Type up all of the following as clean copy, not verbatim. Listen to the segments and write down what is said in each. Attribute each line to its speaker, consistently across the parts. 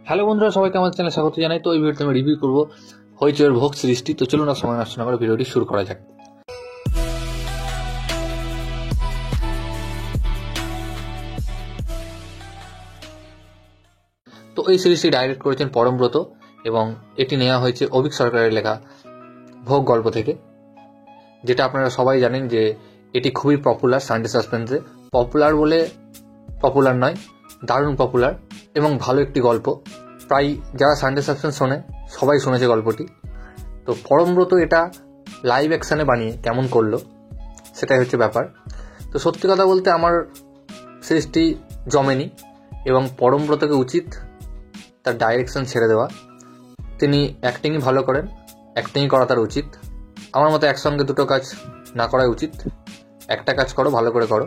Speaker 1: Hello বন্ধুরা, সবাইকে আমার চ্যানেলে স্বাগত জানাই। তো এই ভিডিওতে আমি রিভিউ করবো হইচইয়ের ভোগ সিরিজটি। তো চলুন আর সময় নষ্ট না করে ভিডিওটি শুরু করা যাক। তো এই সিরিজটি ডাইরেক্ট করেছেন পরমব্রত এবং এটি নেওয়া হয়েছে অভিক সরকারের লেখা ভোগ গল্প থেকে, যেটা আপনারা সবাই জানেন যে এটি খুবই পপুলার সানডে সাসপেন্সে। পপুলার বলে পপুলার নয়, দারুণ পপুলার এবং ভালো একটি গল্প। প্রায় যারা সানডে সাসপেন্স শোনে সবাই শুনেছে গল্পটি। তো পরমব্রত এটা লাইভ অ্যাকশানে বানিয়ে কেমন করলো সেটাই হচ্ছে ব্যাপার। তো সত্যি কথা বলতে আমার সিরিজটি জমেনি এবং পরমব্রতকে উচিত তার ডাইরেকশন ছেড়ে দেওয়া। তিনি অ্যাক্টিংই ভালো করেন, অ্যাক্টিংই করা তার উচিত। আমার মতো একসঙ্গে দুটো কাজ না করাই উচিত। একটা কাজ করো, ভালো করে করো।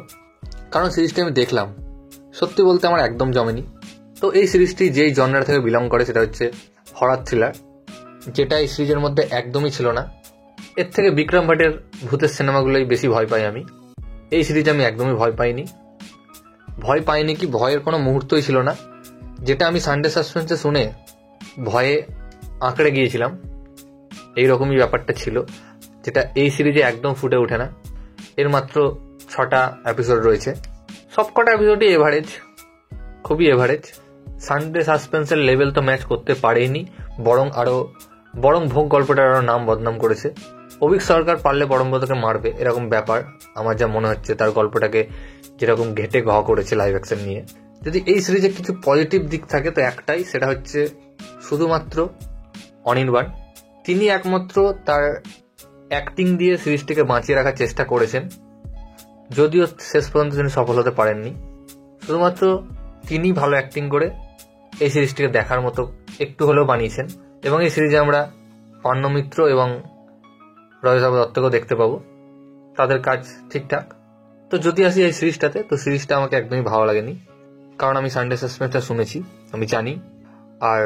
Speaker 1: কারণ সিরিজটি আমি দেখলাম, সত্যি বলতে আমার একদম জমেনি। তো এই সিরিজটি যেই জনরা থেকে বিলং করে সেটা হচ্ছে হরর থ্রিলার, যেটা এই সিরিজের মধ্যে একদমই ছিল না। এর থেকে বিক্রম ভাটের ভূতের সিনেমাগুলোই বেশি ভয় পাই আমি। এই সিরিজে আমি একদমই ভয় পাইনি কি ভয়ের কোনো মুহূর্তই ছিল না। যেটা আমি সানডে সাসপেন্সে শুনে ভয়ে আঁকড়ে গিয়েছিলাম, এইরকমই ব্যাপারটা ছিল, যেটা এই সিরিজে একদম ফুটে ওঠে না। এর মাত্র 6টা এপিসোড রয়েছে, সবকটা এপিসোডই এভারেজ, খুবই এভারেজ। সানডে সাসপেন্সের লেভেল তো ম্যাচ করতে পারেনি, বরং ভোগ গল্পটার আরও নাম বদনাম করেছে। অভিক সরকার পারলে পরমব্রতকে মারবে এরকম ব্যাপার আমার যা মনে হচ্ছে, তার গল্পটাকে যেরকম ঘেটে ঘ করেছে লাইভ অ্যাকশন নিয়ে। যদি এই সিরিজে কিছু পজিটিভ দিক থাকে তো একটাই, সেটা হচ্ছে শুধুমাত্র অনির্বাণ। তিনি একমাত্র তার অ্যাক্টিং দিয়ে সিরিজটিকে বাঁচিয়ে রাখার চেষ্টা করেছেন, যদিও শেষ পর্যন্ত তিনি সফল হতে পারেননি। শুধুমাত্র তিনি ভালো অ্যাক্টিং করে এই সিরিজটিকে দেখার মতো একটু হলেও বানিয়েছেন। এবং এই সিরিজে আমরা পার্ণ মিত্র এবং রজতাভ দত্তকেও দেখতে পাবো, তাদের কাজ ঠিকঠাক। তো যদি আসি এই সিরিজটাতে, তো সিরিজটা আমাকে একদমই ভালো লাগেনি। কারণ আমি সানডে সাসপেন্সটা শুনেছি, আমি জানি। আর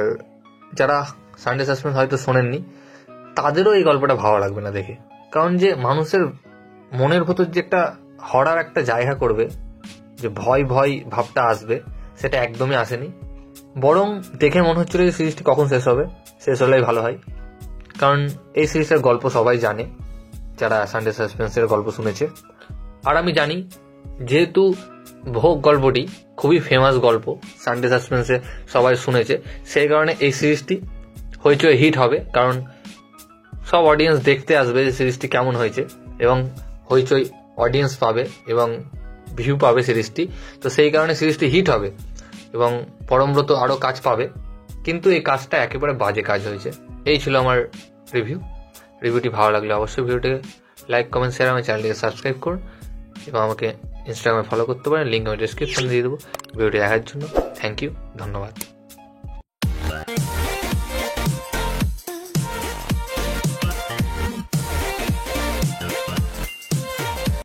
Speaker 1: যারা সানডে সাসপেন্স হয়তো শোনেননি তাদেরও এই গল্পটা ভালো লাগবে না দেখে। কারণ যে মানুষের মনের ভেতর যে একটা হরার একটা জায়গা করবে, যে ভয় ভয় ভাবটা আসবে, সেটা একদমই আসেনি। বরং দেখে মনে হচ্ছিল যে সিরিজটি কখন শেষ হবে, শেষ হলেই ভালো হয়। কারণ এই সিরিজের গল্প সবাই জানে যারা সানডে সাসপেন্সের গল্প শুনেছে। আর আমি জানি যেহেতু ভোগ গল্পটি খুবই ফেমাস গল্প, সানডে সাসপেন্সে সবাই শুনেছে, সেই কারণে এই সিরিজটি হইচই হিট হবে। কারণ সব অডিয়েন্স দেখতে আসবে যে সিরিজটি কেমন হয়েছে, এবং হইচই অডিয়েন্স পাবে এবং ভিউ পাবে সিরিজটি। তো সেই কারণে সিরিজটি হিট হবে এবং পরমব্রত আরও কাজ পাবে। কিন্তু এই কাজটা একেবারে বাজে কাজ হয়েছে। এই ছিল আমার রিভিউটি ভালো লাগলে অবশ্যই ভিডিওটিকে লাইক, কমেন্ট, শেয়ার, আমার চ্যানেলটিকে সাবস্ক্রাইব করুন এবং আমাকে ইনস্টাগ্রামে ফলো করতে পারেন, লিঙ্ক আমি ডিসক্রিপশনে দিয়ে দেবো। ভিডিওটি দেখার জন্য থ্যাংক ইউ, ধন্যবাদ।